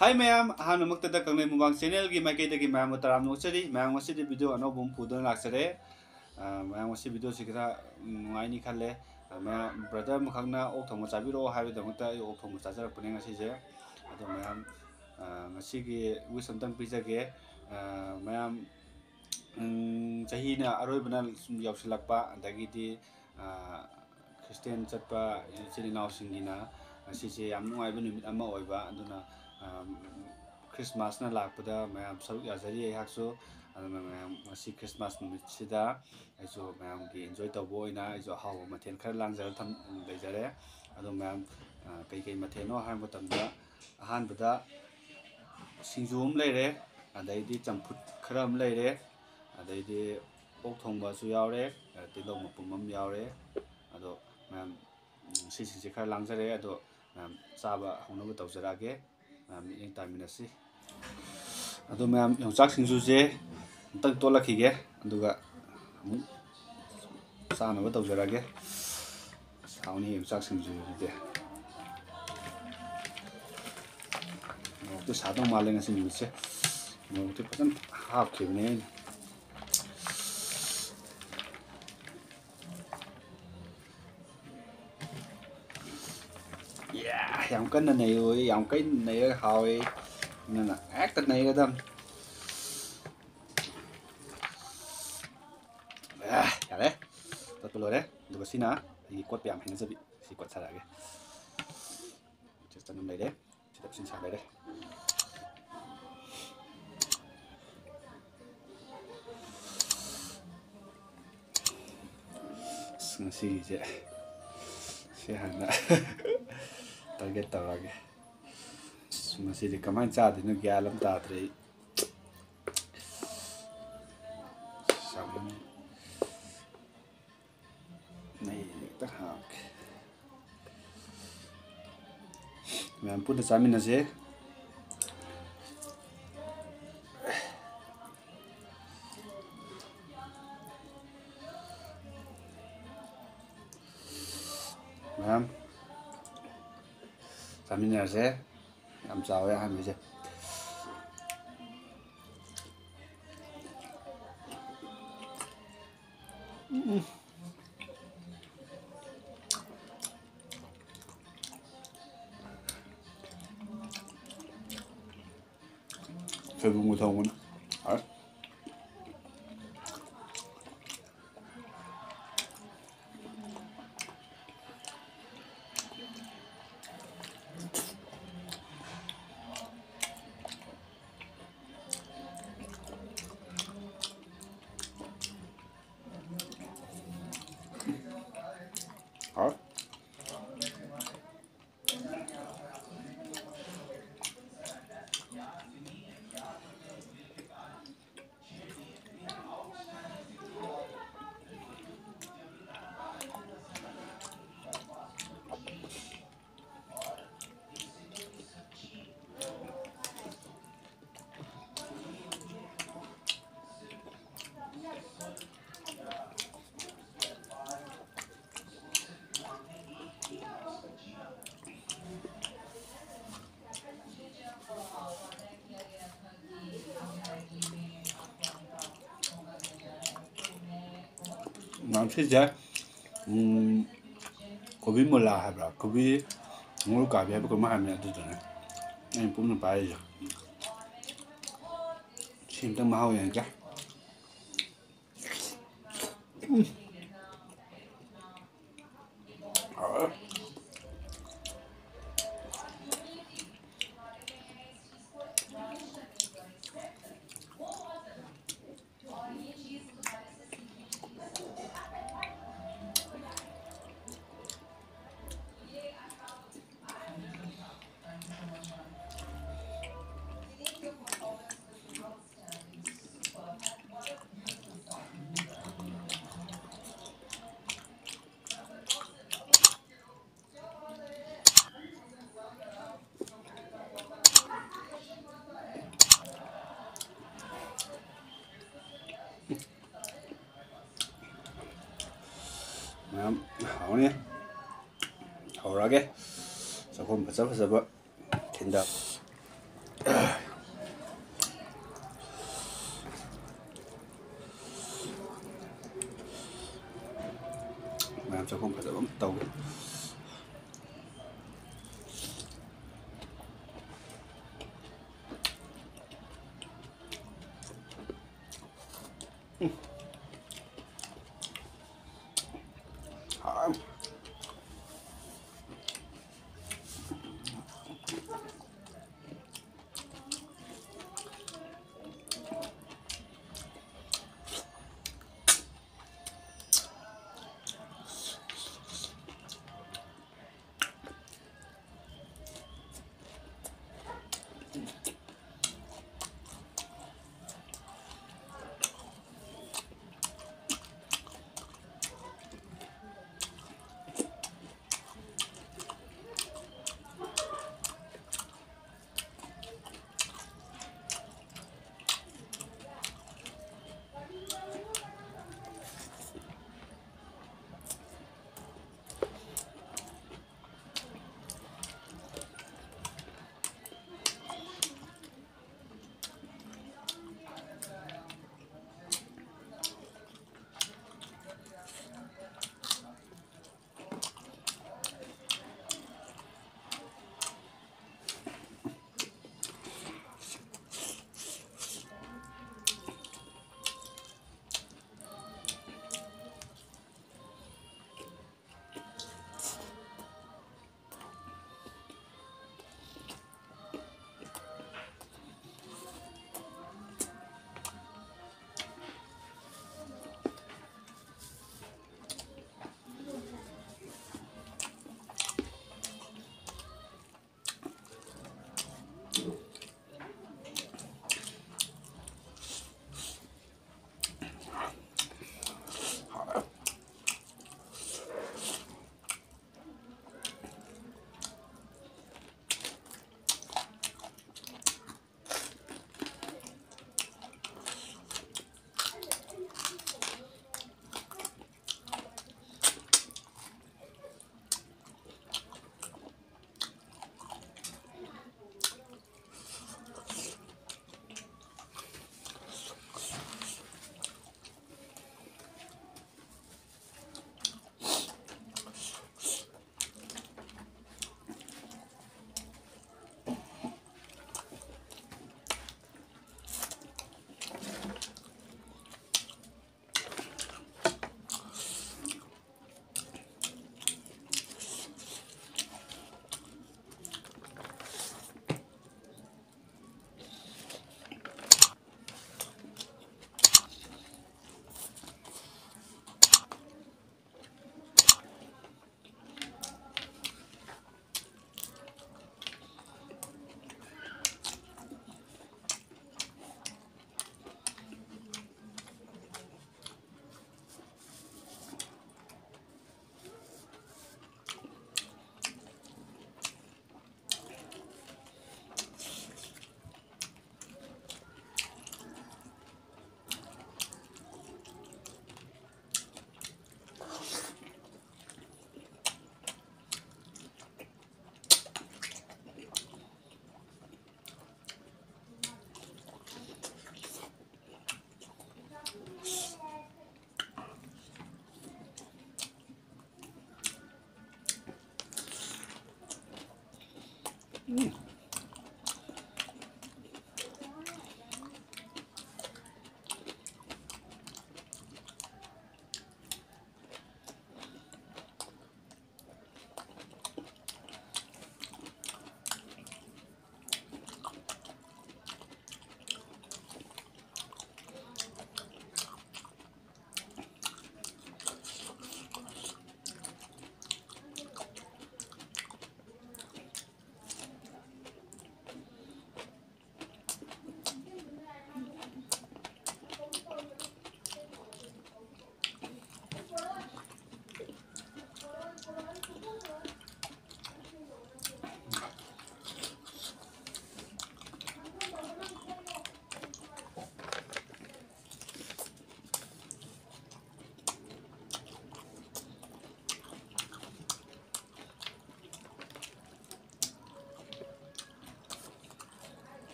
Hi ma'am, hanumaktada kangnay mubang channel gi maikaidagi ma'am taram nochari ma'am wasidi video anobum pudon laksare ma'am wasi video sikra ngai ni khalle ma'am brother makhangna ok thong chabiro haibe damata ok thong chajar pune ngasi je ado ma'am ngasi gi wisantang pijage ma'am chahina aroi bana yausilakpa adagidi Christian chatpa chilinaw singina asise yam nungaiba numit ama oiba aduna Christmas na lakpada mayam saruk yazari ayakso aduna mayam ngasi Christmas numit sida aiso mayam gi enjoy tawbo ina aiso hawo mathen khar langjar tham leijare ado mayam kai kai matheno ha matamda ahan bada singjum leire adaidi champut kharam leire adaidi ok thongba su yaure tilo mapumam yaure ado mayam sisi khar langjare ado mayam chaba hongnabu tawjarage ꯃꯤꯠꯌꯦꯡ ꯇꯥꯃꯤꯟꯅꯁꯤ ꯑꯗꯣ ꯃꯌꯥꯝ ꯌꯣꯡꯆꯥꯛ ꯁꯤꯡꯖꯨꯁꯦ ꯑꯝꯇꯪ ꯇꯣꯠꯂꯛꯈꯤꯒꯦ ꯑꯗꯨꯒ ꯑꯃꯨꯛ ꯆꯥꯅꯕ ꯇꯧꯖꯔꯒꯦ ꯍꯥꯎꯅꯤ ꯌꯣꯡꯆꯥꯛ ꯁꯤꯡꯖꯨꯁꯤꯗꯤ ꯃꯣꯔꯣꯛꯇꯤ ꯁꯥꯗꯧ ꯃꯥꯜꯂꯦ ꯉꯁꯤ ꯅꯨꯃꯤꯠꯁꯦ ꯃꯣꯔꯣꯛꯇꯤ ꯐꯖꯅ ꯍꯥꯞꯈꯤꯕꯅꯦ ꯑꯩꯅ yam kena naioi yam kai nai hawi nana ekta nai gadam yare tot lore duga sina I kot yam hena jabi si kot sarage just tanam lai de sidap sin sa lai de ngasi je si hana target tawage masih di kamay chadi no gyalam tadre saman nei tahak ma'am pun chamin ase ma'am chamin ase am chawe han je Sebelum tahun Nanti je kopi mula habra kopi ngul kabi habra koma hamnya tu tu ne ini pun nampak aja cinta mau yang kah 하오니 하오라게 조금 버져버져 된다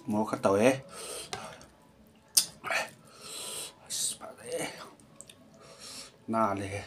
Mua khát tỏi nà lệ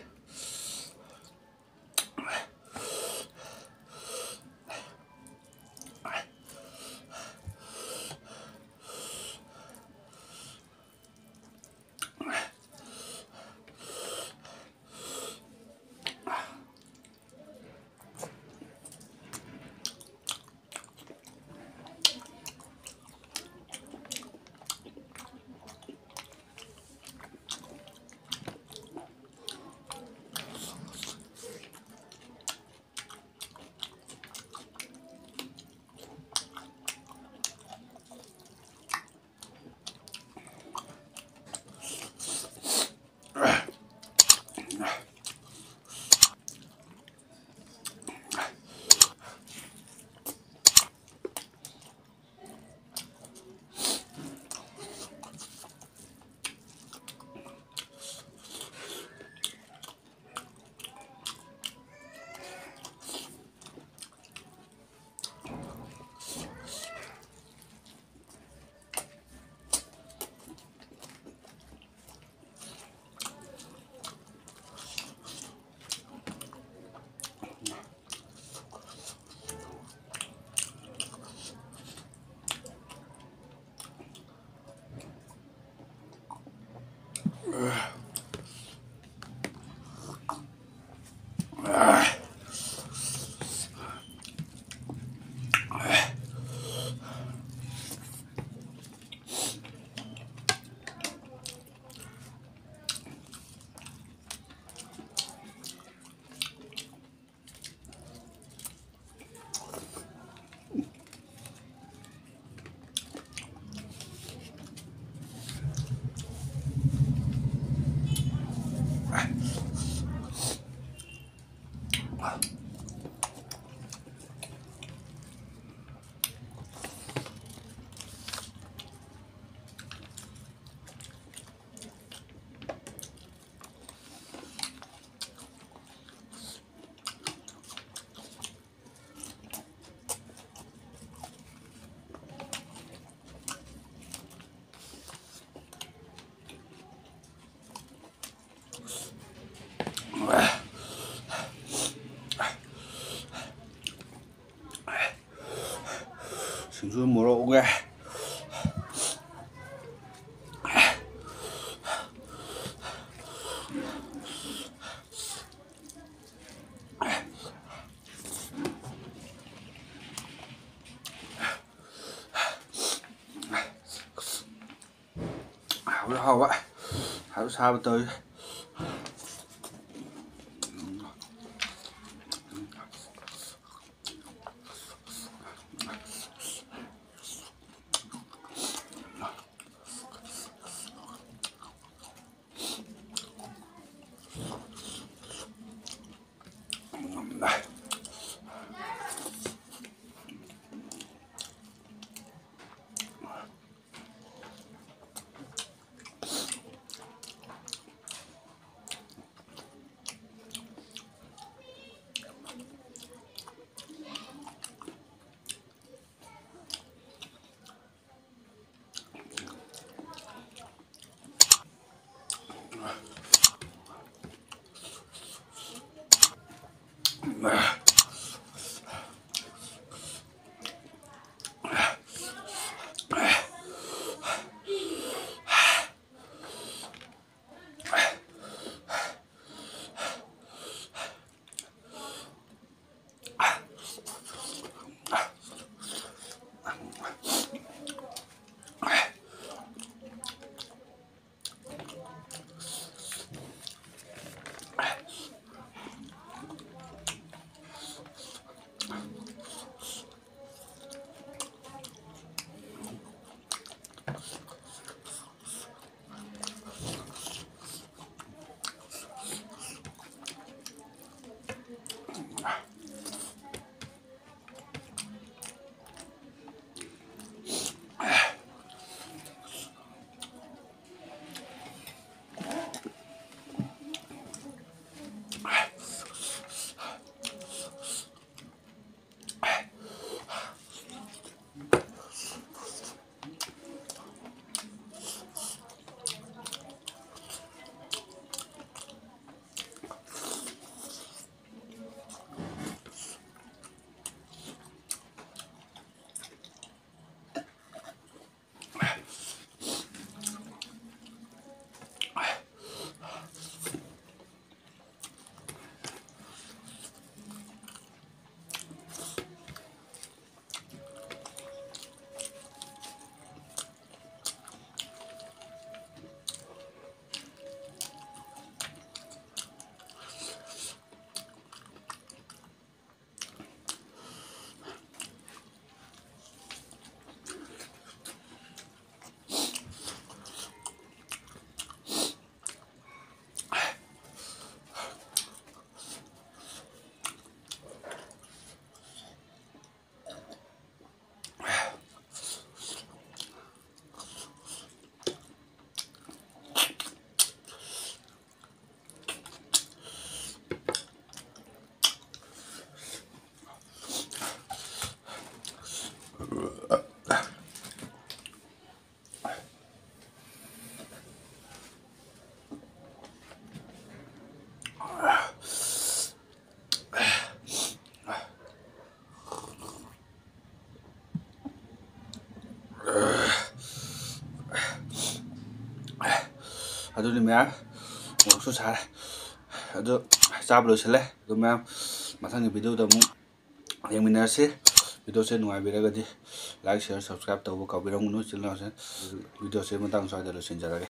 singsu moro gue hào quá hào sao tôi ꯑꯗꯨꯅꯤ ꯃꯌꯥꯝ ꯃꯣꯔꯣꯛꯁꯨ ꯁꯥꯔꯦ ꯑꯗꯨ ꯆꯥꯕ ꯂꯣꯏꯁꯤꯜꯂꯦ ꯑꯗꯨ ꯃꯌꯥꯝ ꯃꯊꯪꯒꯤ ꯚꯤꯗꯤꯑꯣꯗ ꯑꯃꯨꯛ ꯌꯦꯡꯃꯤꯟꯅꯔꯁꯤ ꯚꯤꯗꯤꯑꯣꯁꯦ ꯅꯨꯡꯉꯥꯏꯕꯤꯔꯒꯗꯤ ꯂꯥꯏꯛ ꯁꯤꯌꯔ ꯁꯕꯁꯀ꯭ꯔꯥꯏꯕ ꯇꯧꯕ ꯀꯥꯎꯕꯤꯔꯝꯒꯅꯨ ꯏꯆꯤꯜ ꯏꯅꯥꯎꯁꯦ ꯚꯤꯗꯤꯑꯣꯁꯦ ꯃꯇꯥꯡ ꯁ꯭ꯋꯥꯏꯗ ꯂꯣꯏꯁꯤꯟꯖꯔꯒꯦ